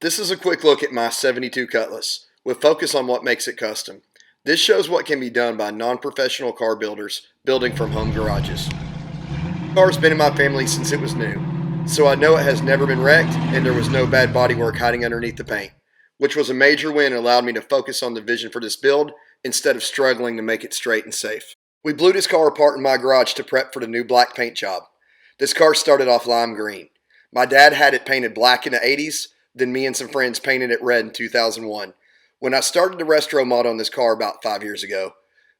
This is a quick look at my 72 Cutlass, with focus on what makes it custom. This shows what can be done by non-professional car builders building from home garages. The car's been in my family since it was new, so I know it has never been wrecked and there was no bad bodywork hiding underneath the paint, which was a major win and allowed me to focus on the vision for this build instead of struggling to make it straight and safe. We blew this car apart in my garage to prep for the new black paint job. This car started off lime green. My dad had it painted black in the 80s, then me and some friends painted it red in 2001. When I started the restromod on this car about 5 years ago,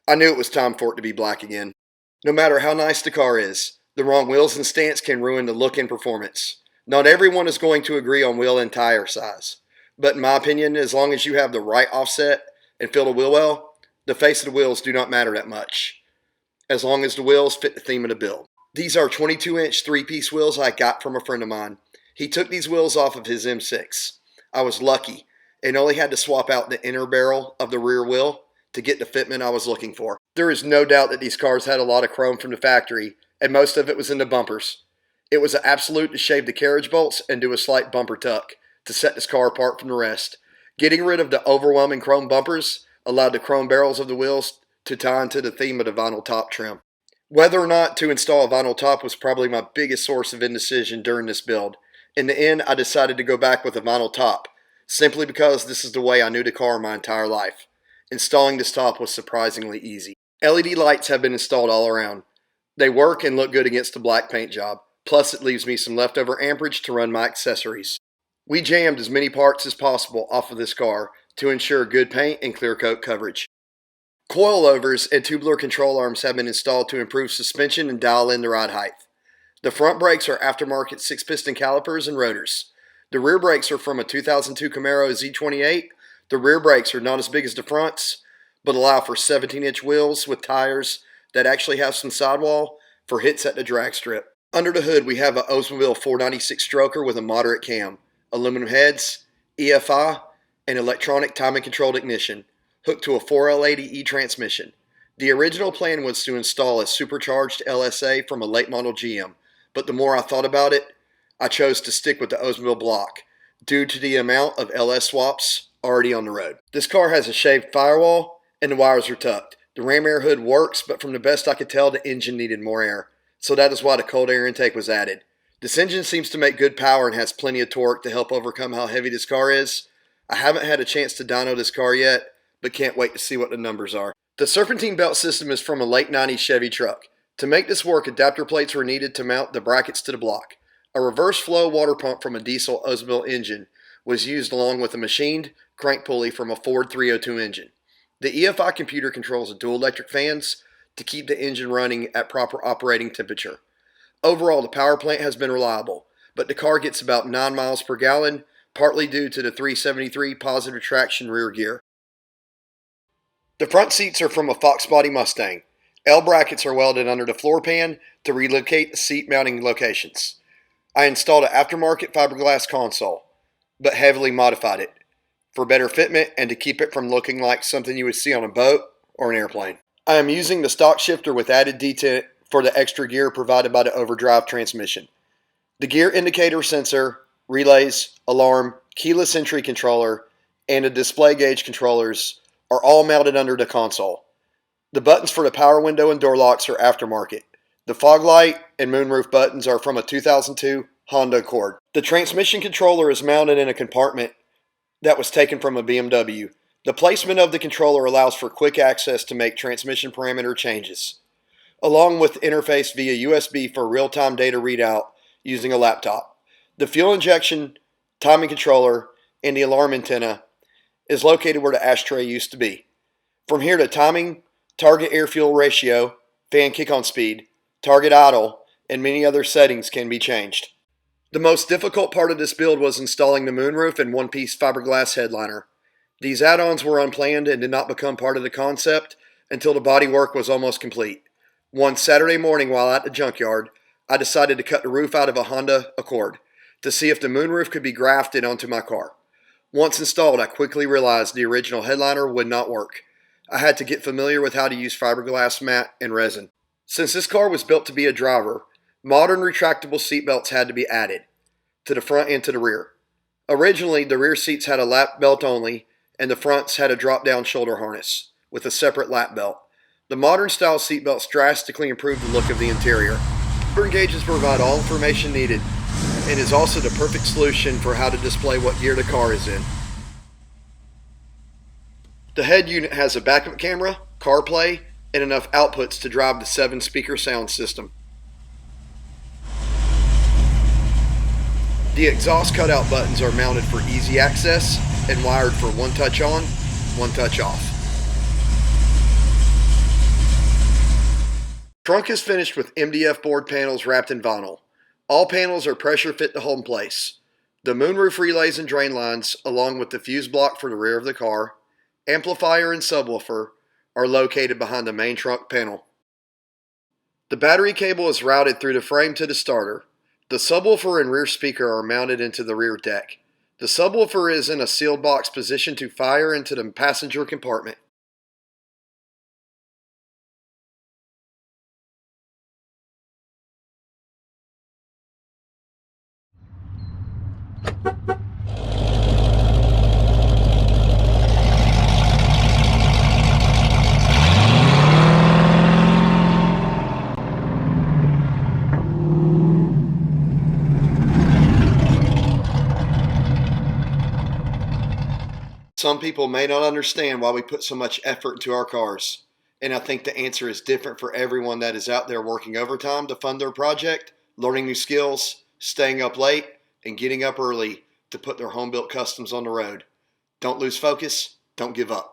I knew it was time for it to be black again. No matter how nice the car is, the wrong wheels and stance can ruin the look and performance. Not everyone is going to agree on wheel and tire size, but in my opinion, as long as you have the right offset and fill the wheel well, the face of the wheels do not matter that much, as long as the wheels fit the theme of the build. These are 22-inch three-piece wheels I got from a friend of mine. He took these wheels off of his M6. I was lucky and only had to swap out the inner barrel of the rear wheel to get the fitment I was looking for. There is no doubt that these cars had a lot of chrome from the factory, and most of it was in the bumpers. It was an absolute to shave the carriage bolts and do a slight bumper tuck to set this car apart from the rest. Getting rid of the overwhelming chrome bumpers allowed the chrome barrels of the wheels to tie into the theme of the vinyl top trim. Whether or not to install a vinyl top was probably my biggest source of indecision during this build. In the end, I decided to go back with a vinyl top, simply because this is the way I knew the car my entire life. Installing this top was surprisingly easy. LED lights have been installed all around. They work and look good against the black paint job, plus it leaves me some leftover amperage to run my accessories. We jammed as many parts as possible off of this car to ensure good paint and clear coat coverage. Coilovers and tubular control arms have been installed to improve suspension and dial in the ride height. The front brakes are aftermarket 6-piston calipers and rotors. The rear brakes are from a 2002 Camaro Z28. The rear brakes are not as big as the fronts, but allow for 17-inch wheels with tires that actually have some sidewall for hits at the drag strip. Under the hood, we have an Oldsmobile 496 stroker with a moderate cam, aluminum heads, EFI, and electronic timing-controlled ignition, hooked to a 4L80E transmission. The original plan was to install a supercharged LSA from a late model GM, but the more I thought about it, I chose to stick with the Oldsmobile block due to the amount of LS swaps already on the road. This car has a shaved firewall and the wires are tucked. The ram air hood works, but from the best I could tell, the engine needed more air, so that is why the cold air intake was added. This engine seems to make good power and has plenty of torque to help overcome how heavy this car is. I haven't had a chance to dyno this car yet, but can't wait to see what the numbers are. The serpentine belt system is from a late 90s Chevy truck. To make this work, adapter plates were needed to mount the brackets to the block. A reverse flow water pump from a diesel Oldsmobile engine was used along with a machined crank pulley from a Ford 302 engine. The EFI computer controls the dual electric fans to keep the engine running at proper operating temperature. Overall, the power plant has been reliable, but the car gets about 9 miles per gallon, partly due to the 373 positive traction rear gear. The front seats are from a Fox Body Mustang. L brackets are welded under the floor pan to relocate the seat mounting locations. I installed an aftermarket fiberglass console, but heavily modified it for better fitment and to keep it from looking like something you would see on a boat or an airplane. I am using the stock shifter with added detent for the extra gear provided by the overdrive transmission. The gear indicator sensor, relays, alarm, keyless entry controller, and the display gauge controllers are all mounted under the console. The buttons for the power window and door locks are aftermarket. The fog light and moonroof buttons are from a 2002 Honda Accord. The transmission controller is mounted in a compartment that was taken from a BMW. The placement of the controller allows for quick access to make transmission parameter changes, along with interface via USB for real-time data readout using a laptop. The fuel injection, timing controller, and the alarm antenna is located where the ashtray used to be. From here, to timing, target air-fuel ratio, fan kick-on speed, target idle, and many other settings can be changed. The most difficult part of this build was installing the moonroof and one-piece fiberglass headliner. These add-ons were unplanned and did not become part of the concept until the bodywork was almost complete. One Saturday morning while at the junkyard, I decided to cut the roof out of a Honda Accord to see if the moonroof could be grafted onto my car. Once installed, I quickly realized the original headliner would not work. I had to get familiar with how to use fiberglass mat and resin. Since this car was built to be a driver, modern retractable seatbelts had to be added to the front and to the rear. Originally, the rear seats had a lap belt only, and the fronts had a drop-down shoulder harness with a separate lap belt. The modern style seatbelts drastically improve the look of the interior. Motor gauges provide all information needed and is also the perfect solution for how to display what gear the car is in. The head unit has a backup camera, CarPlay, and enough outputs to drive the 7-speaker sound system. The exhaust cutout buttons are mounted for easy access and wired for one touch on, one touch off. Trunk is finished with MDF board panels wrapped in vinyl. All panels are pressure fit to hold in place. The moonroof relays and drain lines, along with the fuse block for the rear of the car, amplifier and subwoofer, are located behind the main trunk panel. The battery cable is routed through the frame to the starter. The subwoofer and rear speaker are mounted into the rear deck. The subwoofer is in a sealed box positioned to fire into the passenger compartment. Some people may not understand why we put so much effort into our cars, and I think the answer is different for everyone that is out there working overtime to fund their project, learning new skills, staying up late, and getting up early to put their home-built customs on the road. Don't lose focus, don't give up.